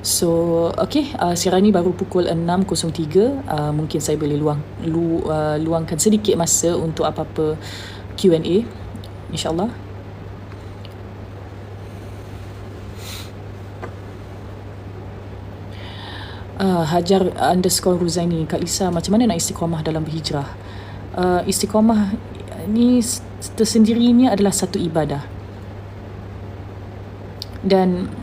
So, okay, sekarang ni baru pukul 6.03. Mungkin saya boleh luangkan sedikit masa untuk apa-apa Q&A, insyaAllah. Hajar _Ruzaini, Kak Lisa, macam mana nak istiqamah dalam berhijrah? Istiqamah ni tersendirinya adalah satu ibadah. Dan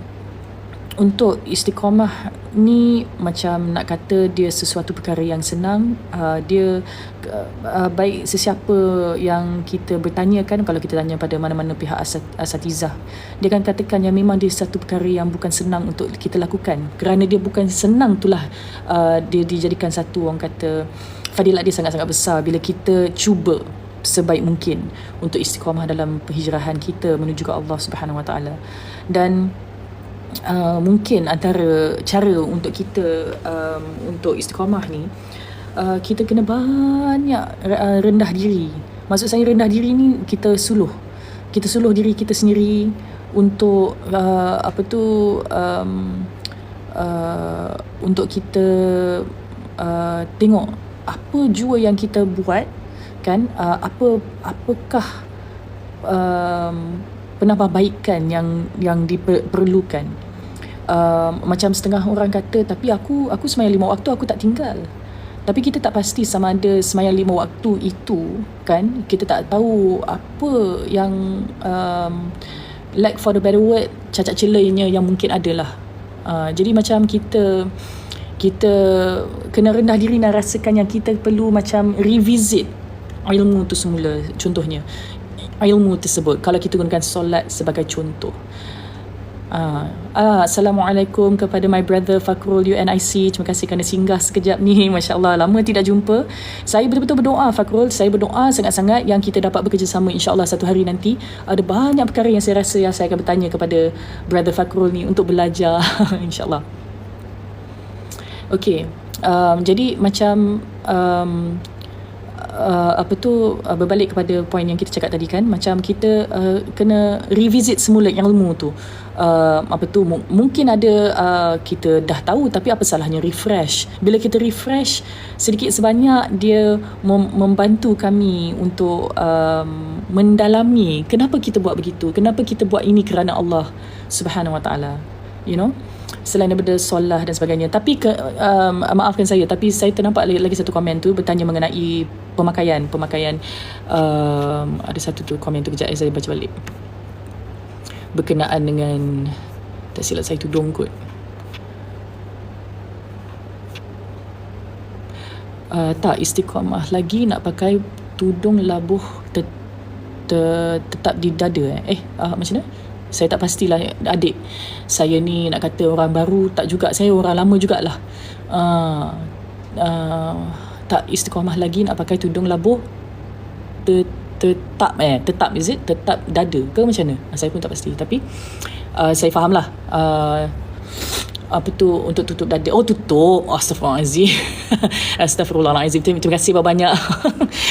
untuk istiqamah ni macam nak kata dia sesuatu perkara yang senang. Dia baik sesiapa yang kita bertanyakan, kalau kita tanya pada mana-mana pihak asatizah, dia akan katakan yang memang dia satu perkara yang bukan senang untuk kita lakukan. Kerana dia bukan senang, itulah dia dijadikan satu, orang kata, fadilat dia sangat-sangat besar bila kita cuba sebaik mungkin untuk istiqamah dalam perhijrahan kita menuju ke Allah Subhanahu Wa Taala. Dan mungkin antara cara untuk kita untuk istiqamah ni, kita kena banyak rendah diri. Maksud saya rendah diri ni, kita suluh diri kita sendiri untuk untuk kita tengok apa jua yang kita buat, kan, apakah penambahbaikan yang diperlukan. Macam setengah orang kata, tapi aku sembahyang 5 waktu, aku tak tinggal. Tapi kita tak pasti sama ada sembahyang 5 waktu itu, kan, kita tak tahu apa yang like for the better word, cacat celanya yang mungkin adalah. Jadi macam kita kena rendah diri dan rasakan yang kita perlu macam revisit ilmu tu semula. Contohnya ilmu tersebut, kalau kita gunakan solat sebagai contoh. Assalamualaikum kepada my brother Fakrul UNIC. Terima kasih kerana singgah sekejap ni. Masya Allah, lama tidak jumpa. Saya betul-betul berdoa, Fakrul, saya berdoa sangat-sangat yang kita dapat bekerjasama, insyaAllah satu hari nanti. Ada banyak perkara yang saya rasa yang saya akan bertanya kepada brother Fakrul ni untuk belajar. InsyaAllah. Okay, jadi macam berbalik kepada poin yang kita cakap tadi, kan, macam kita kena revisit semula ilmu tu. Mungkin ada kita dah tahu, tapi apa salahnya refresh. Bila kita refresh sedikit sebanyak, dia membantu kami untuk mendalami kenapa kita buat begitu, kenapa kita buat ini kerana Allah Subhanahu Wa Taala, you know, selain daripada solat dan sebagainya. Tapi maafkan saya, tapi saya ternampak lagi satu komen tu bertanya mengenai pemakaian. Ada satu tu komen tu, kejap saya baca balik, berkenaan dengan, tak silap saya, tudung kot. Tak istiqamah lagi nak pakai tudung labuh tetap di dada. Macam mana? Saya tak pastilah, adik. Saya ni nak kata orang baru tak juga, saya orang lama jugalah. Tak istiqamah lagi nak pakai tudung labuh tetap is it? Tetap dada ke macam mana? Saya pun tak pasti, tapi saya faham lah. Apa tu, untuk tutup dada. Oh, tutup. Astaghfirullahalazim. Astaghfirullahalazim. Terima kasih banyak.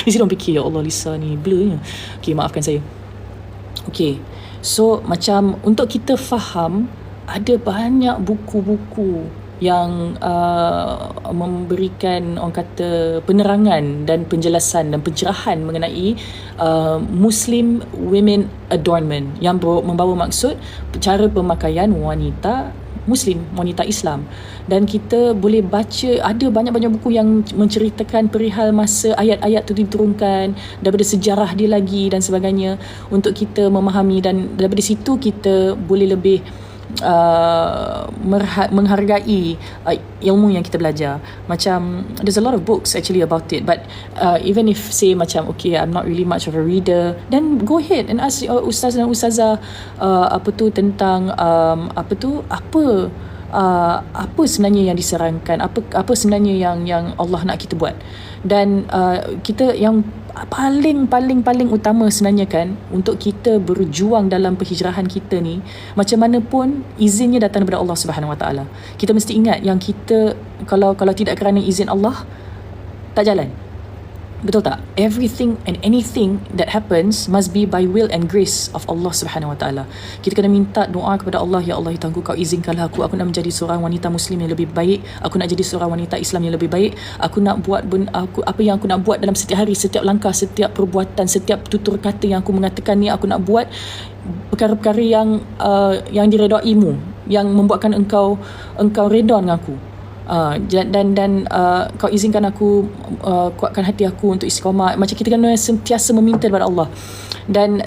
Mesti orang fikir, ya Allah, Lisa ni blurnya. Okay, maafkan saya. Okay, so macam untuk kita faham, ada banyak buku-buku yang memberikan, orang kata, penerangan dan penjelasan dan pencerahan mengenai Muslim women adornment, yang membawa maksud cara pemakaian wanita Muslim, wanita Islam. Dan kita boleh baca, ada banyak-banyak buku yang menceritakan perihal masa ayat-ayat tu diturunkan, daripada sejarah dia lagi dan sebagainya, untuk kita memahami, dan daripada situ kita boleh lebih menghargai ilmu yang kita belajar. Macam there's a lot of books actually about it, but even if say macam, okay, I'm not really much of a reader, then go ahead and ask ustaz dan ustazah tentang apa sebenarnya yang disarankan, apa sebenarnya yang Allah nak kita buat. Dan kita yang paling utama sebenarnya, kan, untuk kita berjuang dalam perhijrahan kita ni, macam mana pun izinnya datang daripada Allah Subhanahu Wa Taala. Kita mesti ingat yang kita, kalau tidak kerana izin Allah, tak jalan. Betul tak? Everything and anything that happens must be by will and grace of Allah Subhanahu Wa Taala. Kita kena minta doa kepada Allah, ya Allah, Tuhanku, kau izinkanlah aku nak menjadi seorang wanita muslim yang lebih baik, aku nak jadi seorang wanita Islam yang lebih baik, aku nak buat apa yang aku nak buat dalam setiap hari, setiap langkah, setiap perbuatan, setiap tutur kata yang aku mengatakan ni, aku nak buat perkara-perkara yang diredaimu, yang membuatkan engkau redha dengan aku. Dan kau izinkan aku kuatkan hati aku untuk istiqamah. Macam kita kena sentiasa meminta kepada Allah. Dan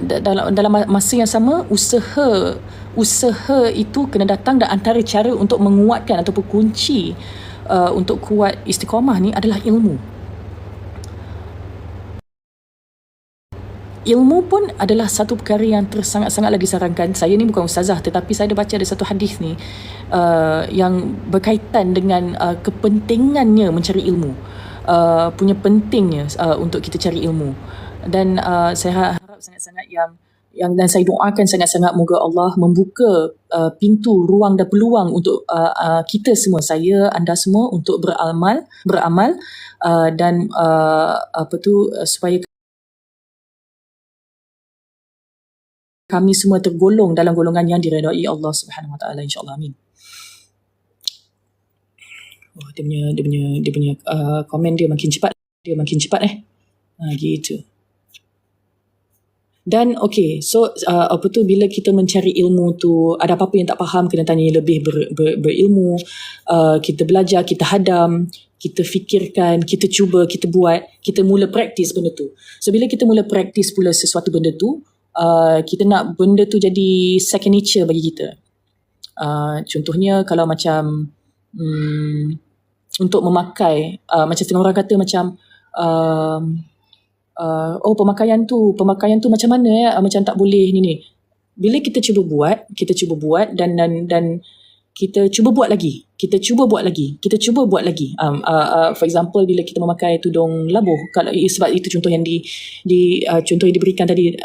dalam masa yang sama, usaha itu kena datang, dan antara cara untuk menguatkan ataupun kunci untuk kuat istiqamah ni adalah ilmu. Ilmu pun adalah satu perkara yang sangat-sangatlah disarankan. Saya ni bukan ustazah, tetapi saya ada baca ada satu hadis ni yang berkaitan dengan kepentingannya mencari ilmu, punya pentingnya untuk kita cari ilmu. Dan saya harap sangat-sangat yang dan saya doakan sangat-sangat moga Allah membuka pintu, ruang dan peluang untuk kita semua, saya, anda semua, untuk beramal dan supaya kami semua tergolong dalam golongan yang diredai Allah Subhanahu Wa Taala, insya-Allah. Amin. Oh, dia punya komen dia makin cepat. Gitu. Dan so bila kita mencari ilmu tu, ada apa-apa yang tak faham, kena tanya lebih berilmu. Kita belajar, kita hadam, kita fikirkan, kita cuba, kita buat, kita mula praktis benda tu. So bila kita mula praktis pula sesuatu benda tu, kita nak benda tu jadi second nature bagi kita. Contohnya kalau macam untuk memakai, macam setengah orang kata macam pemakaian tu macam mana ya, macam tak boleh ni. Bila kita cuba buat dan kita cuba buat lagi. For example, bila kita memakai tudung labuh, kalau sebab itu contoh yang contoh yang diberikan tadi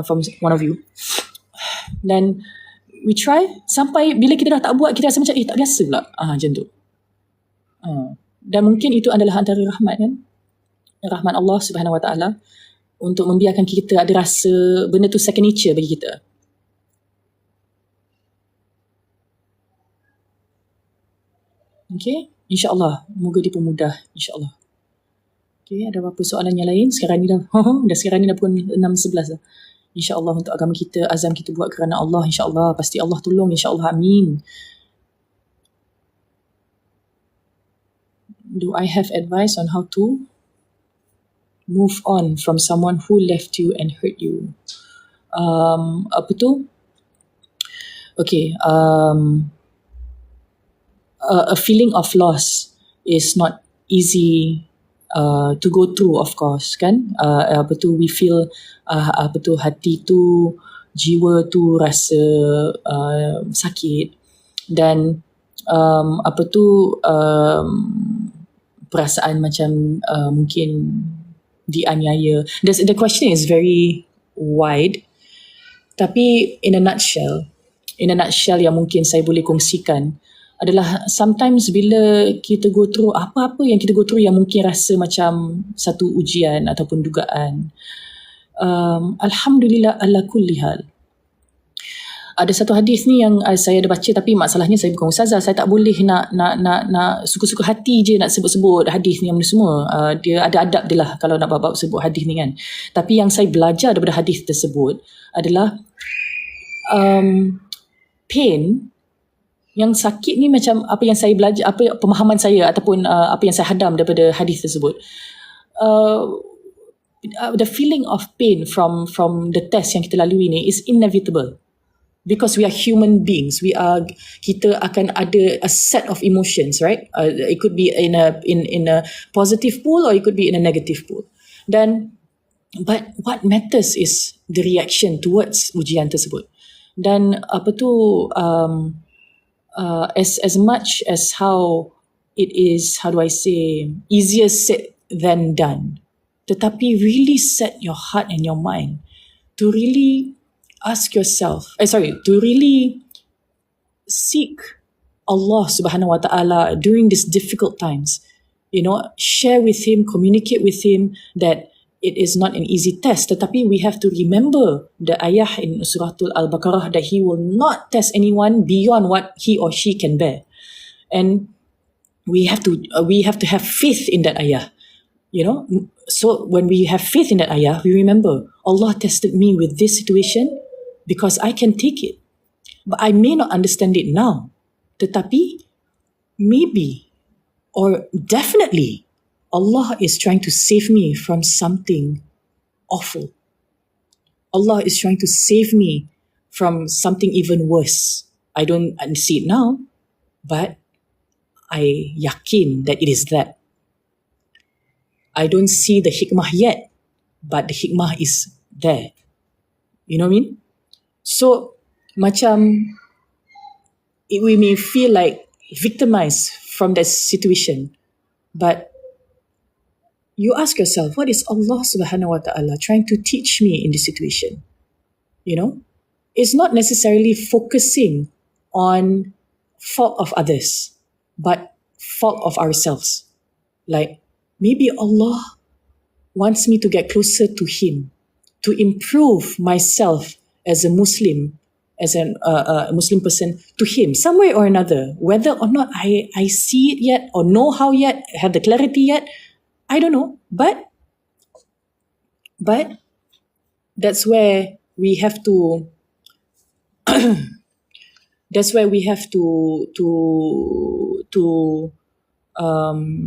from one of you. Dan we try sampai bila kita dah tak buat, kita rasa macam tak biasa pula. Macam tu. Dan mungkin itu adalah antara rahmat kan? Rahmat Allah Subhanahu Wa Taala untuk membiarkan kita ada rasa benda tu second nature bagi kita. Okay, insya-Allah moga dipermudah, insya-Allah. Okay, ada apa soalan yang lain? Sekarang ni dah pukul 6.11 dah. Insya-Allah untuk agama kita, azam kita buat kerana Allah, insya-Allah pasti Allah tolong, insya-Allah. Amin. Do I have advice on how to move on from someone who left you and hurt you? Apa tu? Okay, a feeling of loss is not easy to go through, of course, kan? We feel hati tu, jiwa tu rasa sakit, dan perasaan macam mungkin dianiaya. The question is very wide, tapi in a nutshell yang mungkin saya boleh kongsikan adalah sometimes bila kita go through apa-apa yang kita go through yang mungkin rasa macam satu ujian ataupun dugaan, Alhamdulillah ala kulli hal. Ada satu hadis ni yang saya ada baca, tapi masalahnya saya bukan ustazah, saya tak boleh nak suka-suka hati je nak sebut-sebut hadis ni semua. Dia ada adab dia lah kalau nak bab sebut hadis ni kan. Tapi yang saya belajar daripada hadis tersebut adalah pain, yang sakit ni, macam apa yang saya belajar, apa pemahaman saya ataupun apa yang saya hadam daripada hadis tersebut. The feeling of pain from the test yang kita lalui ni is inevitable. Because we are human beings, kita akan ada a set of emotions, right? It could be in a positive pool or it could be in a negative pool. But what matters is the reaction towards ujian tersebut. Dan as much as how it is, how do I say, easier said than done, tetapi really set your heart and your mind to really ask yourself, to really seek Allah Subhanahu Wa Taala during these difficult times. share with him, communicate with him that it is not an easy test. Tetapi we have to remember the ayah in Surah Al-Baqarah that he will not test anyone beyond what he or she can bear. And we have to have faith in that ayah. So when we have faith in that ayah, we remember Allah tested me with this situation because I can take it. But I may not understand it now. Tetapi maybe or definitely Allah is trying to save me from something awful. Allah is trying to save me from something even worse. I don't see it now, but I yakin that it is that. I don't see the hikmah yet, but the hikmah is there. You know what I mean? So, macam we may feel like victimized from that situation, but you ask yourself, what is Allah subhanahu wa ta'ala trying to teach me in this situation? It's not necessarily focusing on fault of others, but fault of ourselves. Like, maybe Allah wants me to get closer to Him, to improve myself as a Muslim, as a Muslim person to Him, some way or another. Whether or not I see it yet, or know how yet, have the clarity yet, I don't know. But that's where we have to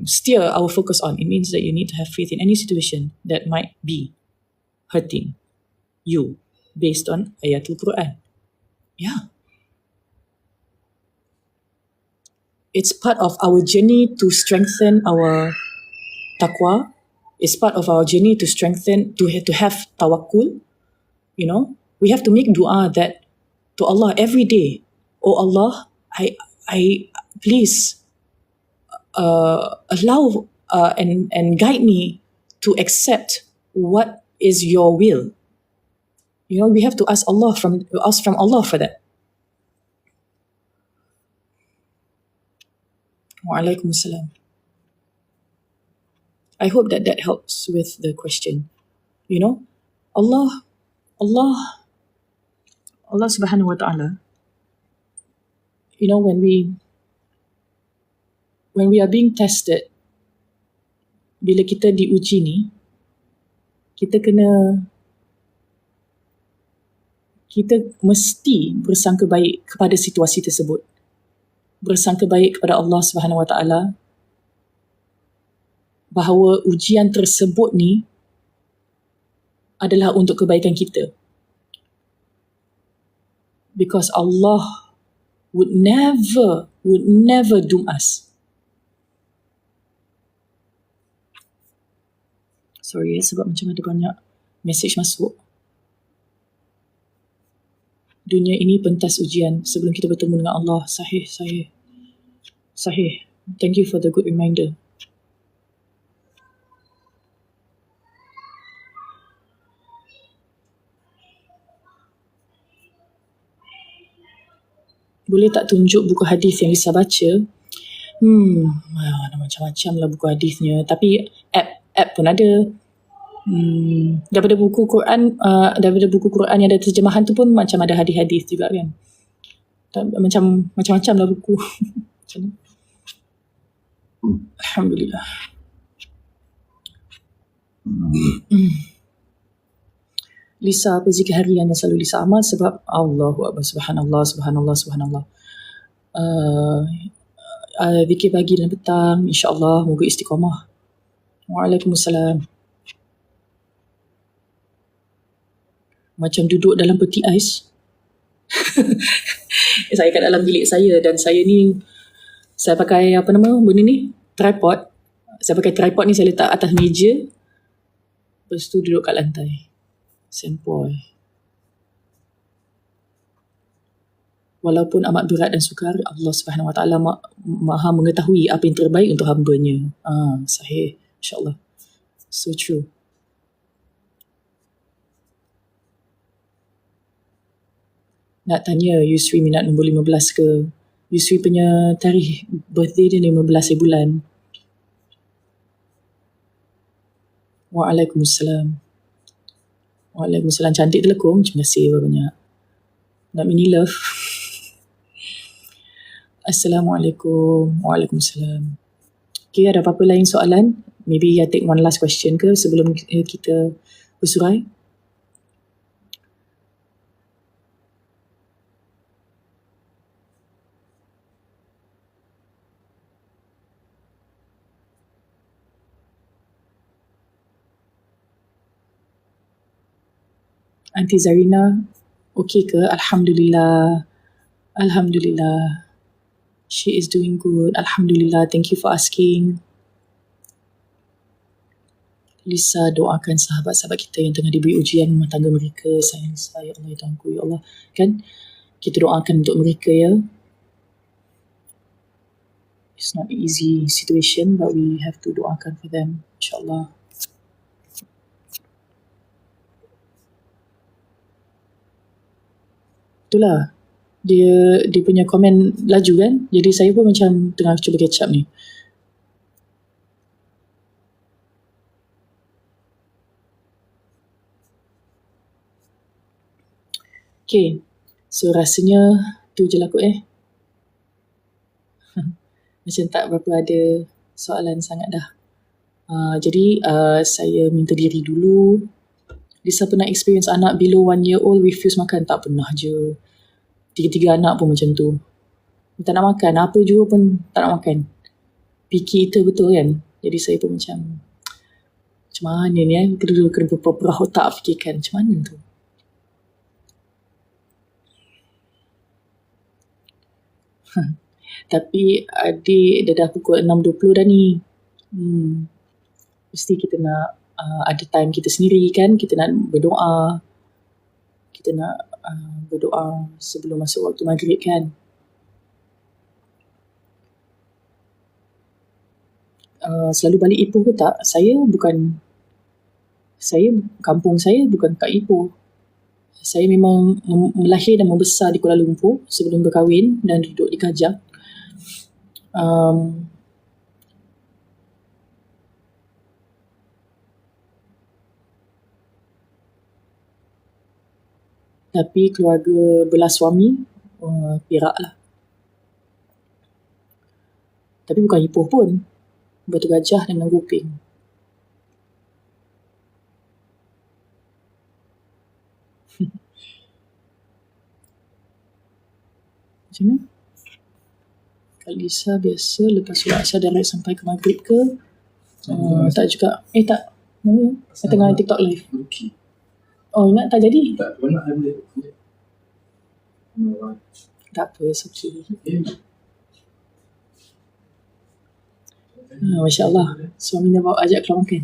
steer our focus on. It means that you need to have faith in any situation that might be hurting you based on Ayatul Quran. Yeah. It's part of our journey to strengthen our taqwa. It's part of our journey to strengthen, to have tawakkul. We have to make dua that to Allah every day. Oh Allah, I please allow and guide me to accept what is your will. We have to ask from Allah for that. Waalaikumsalam. I hope that helps with the question. Allah subhanahu wa ta'ala, when we are being tested, bila kita diuji ni, kita mesti bersangka baik kepada situasi tersebut. Bersangka baik kepada Allah Subhanahu Wa Taala bahawa ujian tersebut ni adalah untuk kebaikan kita. Because Allah would never doom us. Sorry sebab macam ada banyak message masuk. Dunia ini pentas ujian sebelum kita bertemu dengan Allah. Sahih. Thank you for the good reminder. Boleh tak tunjuk buku hadis yang Lisa baca? Macam-macam lah buku hadisnya. Tapi app pun ada. Daripada buku Quran yang ada terjemahan tu pun macam ada hadis-hadis juga kan. Macam-macam lah buku. Alhamdulillah. Lisa apa zikir harian yang selalu Lisa amal sebab Allahu Akbar, subhanallah. Zikir pagi dan petang, insya-Allah moga istiqamah. Waalaikumsalam. Macam duduk dalam peti ais. Saya kat dalam bilik saya dan saya pakai benda ni, tripod. Saya pakai tripod ni, saya letak atas meja. Lepas tu duduk kat lantai. Sempoi. Walaupun amat berat dan sukar, Allah Subhanahu Wa Taala Maha mengetahui apa yang terbaik untuk hamba-Nya. Sahih, insya-Allah. So true. Nak tanya Yusri minat nombor 15 ke? Yusri punya tarikh birthday dia 15 bulan. Waalaikumsalam. Waalaikumsalam. Cantik telekong. Terima kasih banyak. Nak mini love. Assalamualaikum. Waalaikumsalam. Okay, ada apa-apa lain soalan? Maybe I take one last question ke sebelum kita bersurai? Aunty Zarina, okay ke? Alhamdulillah. Alhamdulillah. She is doing good. Alhamdulillah. Thank you for asking. Lisa, doakan sahabat-sahabat kita yang tengah diberi ujian rumah tangga mereka. Sayang Lisa, ya Allah, ya Tuhanku, ya Allah. Kan? Kita doakan untuk mereka, ya. It's not an easy situation, but we have to doakan for them, insyaAllah. Itulah. Dia punya komen laju kan. Jadi saya pun macam tengah cuba catch up ni. Okay. So rasanya tu je lah kot Macam tak berapa ada soalan sangat dah. Jadi saya minta diri dulu. Lisa pernah experience anak below 1 year old refuse makan? Tak pernah je. 3 anak pun macam tu. Tak nak makan. Apa juga pun tak nak makan. Picky eater betul kan. Jadi saya pun macam mana ni kena berperah otak fikirkan macam mana tu. Tapi adik dah pukul 6.20 dah ni. Mesti kita nak ada time kita sendiri kan. Kita nak berdoa. Kita nak berdoa sebelum masuk waktu maghrib kan. Selalu balik Ipoh ke tak? Kampung saya bukan kat Ipoh. Saya memang melahir dan membesar di Kuala Lumpur sebelum berkahwin dan duduk di Kajang. Tapi keluarga belah suami Perak lah. Tapi bukan Ipoh pun. Batu Gajah dengan Guping. Macam mana? Kak Lisa biasa lepas solat asar direct sampai ke maghrib ke? Tak juga. Tak. Saya tengah TikTok live. Oh, ingat tak jadi? Tak, nak ada. Tak apa, it's okay. Masya Allah. Suami dah bawa ajak keluar makan.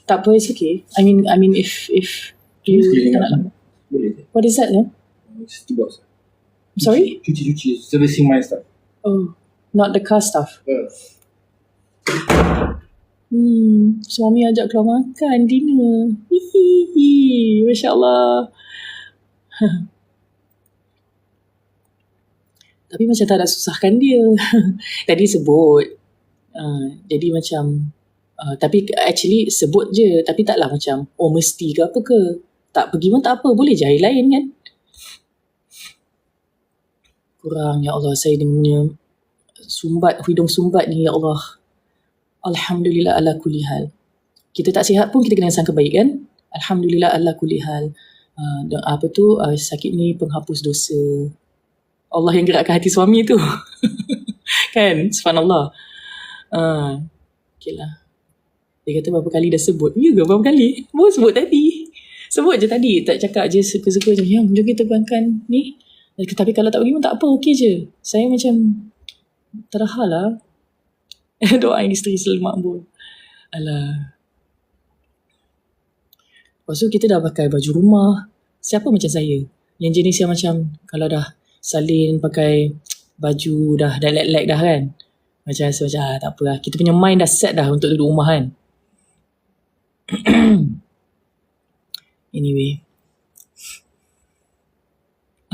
Tak apa, it's okay. I mean if you tak nak lama. What is that? Sorry? Cuci. Servicing my stuff. Oh, not the car stuff. Suami ajak keluar makan, dinner. Hihihi, Masya Allah. Tapi macam tak nak susahkan dia. Tadi sebut. Jadi macam, tapi actually sebut je. Tapi taklah macam, mesti ke apa ke. Tak pergi pun tak apa. Boleh je hari lain kan. Kurang, ya Allah. Saya dengan hidung sumbat ni, ya Allah. Alhamdulillah ala kulli hal. Kita tak sihat pun kita kena sangka baik kan. Alhamdulillah ala kulli hal. Sakit ni penghapus dosa. Allah yang gerakkan hati suami tu. Kan? Subhanallah. Okay lah. Dia kata berapa kali dah sebut. Ya ke berapa kali? Baru sebut tadi. Sebut je tadi. Tak cakap je suka-suka je. Jom kita makan ni. Tapi kalau tak pergi pun tak apa. Okey je. Saya macam terahal lah. Doain isteri selalu makbul. Alah. Lepas tu kita dah pakai baju rumah. Siapa macam saya? Yang jenis yang macam kalau dah salin pakai baju dah lag dah kan. Macam rasa macam tak apa lah. Kita punya mind dah set dah untuk duduk rumah kan. Anyway.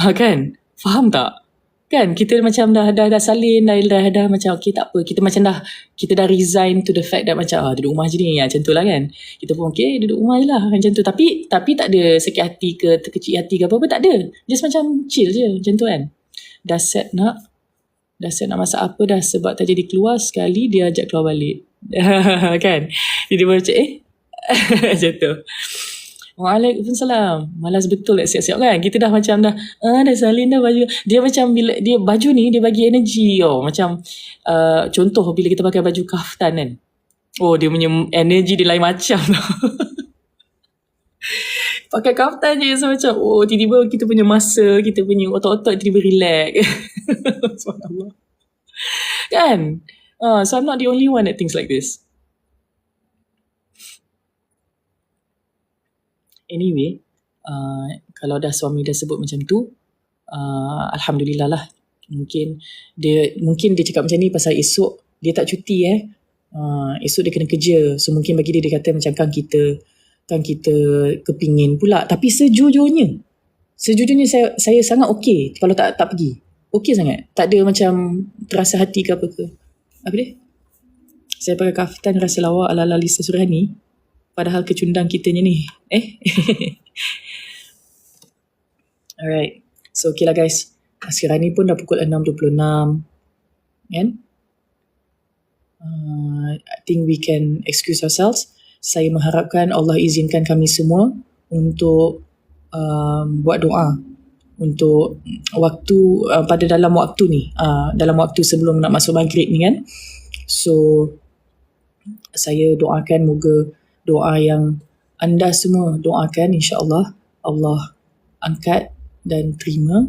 Kan? Faham tak? Kan kita macam dah salin, dah macam okay tak apa, kita macam kita dah resign to the fact that macam duduk rumah je ni, macam tu lah kan. Kita pun okay, duduk rumah je lah macam tu. Tapi tak ada sakit hati ke terkecil hati ke apa-apa, tak ada. Just macam chill je macam tu kan. Dah set nak masak apa dah, sebab tak jadi keluar sekali dia ajak keluar balik. Kan. Jadi dia macam macam tu. Waalaikumsalam. Malas betul nak siap-siap kan. Kita dah macam dah salin dah baju. Dia macam bila dia baju ni dia bagi energy macam contoh bila kita pakai baju kaftan kan. Dia punya energy dia lain macam tau. Pakai kaftan je so macam tiba-tiba kita punya masa, kita punya otot-otot tiba-tiba relax. Subhanallah. Kan? So I'm not the only one that thinks like this. Anyway, kalau dah suami dah sebut macam tu, alhamdulillah lah. Mungkin dia cakap macam ni pasal esok dia tak cuti esok dia kena kerja. So mungkin bagi dia kata macam kan kita kepingin pula. Tapi sejujurnya saya sangat okey kalau tak pergi. Okey sangat. Tak ada macam terasa hati ke apa ke. Apa dia? Saya pakai kaftan rasa lawa ala-ala Lisa Surani. Padahal kecundang kitanya ni. Alright. So okay lah guys. Sekarang ni pun dah pukul 6.26. Kan? I think we can excuse ourselves. Saya mengharapkan Allah izinkan kami semua untuk buat doa untuk waktu pada dalam waktu ni, dalam waktu sebelum nak masuk maghrib ni kan. So saya doakan moga doa yang anda semua doakan, insya-Allah Allah angkat dan terima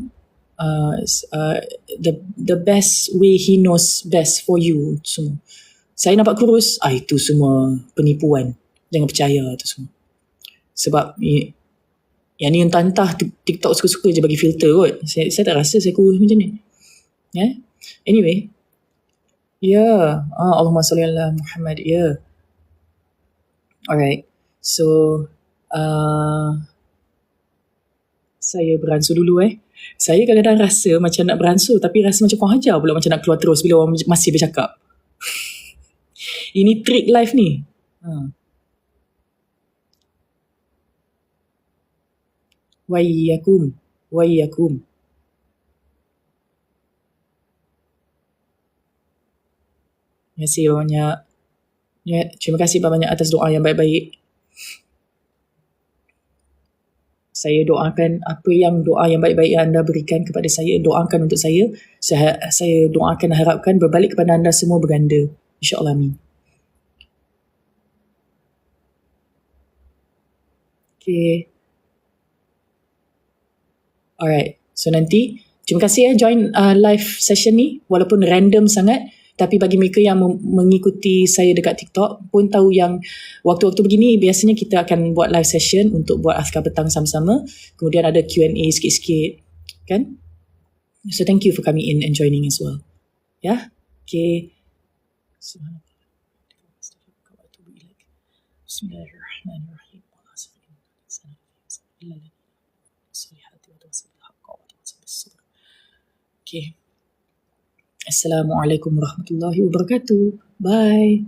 the best way He knows best for you semua. Saya nampak kurus, itu semua penipuan. Jangan percaya tu semua. Sebab yang ni entah TikTok suka-suka je bagi filter kot. Saya tak rasa saya kurus macam ni. Anyway. Allahumma salli ala Muhammad. Alright. So saya beransur dulu Saya kadang-kadang rasa macam nak beransur, tapi rasa macam kurang ajar pula, macam nak keluar terus bila orang masih bercakap. Ini trik life ni. Waiyakum. Terima kasih banyak atas doa yang baik-baik. Saya doakan doa yang baik-baik yang anda berikan kepada saya, doakan untuk saya. Saya doakan dan harapkan berbalik kepada anda semua berganda. InsyaAllah, amin. Okay. Alright. So nanti, terima kasih join live session ni. Walaupun random sangat. Tapi bagi mereka yang mengikuti saya dekat TikTok pun tahu yang waktu-waktu begini biasanya kita akan buat live session untuk buat azkar petang sama-sama. Kemudian ada Q&A sikit-sikit. Kan? So thank you for coming in and joining as well. Okay. Bismillahirrahmanirrahim. Okay. Assalamualaikum warahmatullahi wabarakatuh. Bye.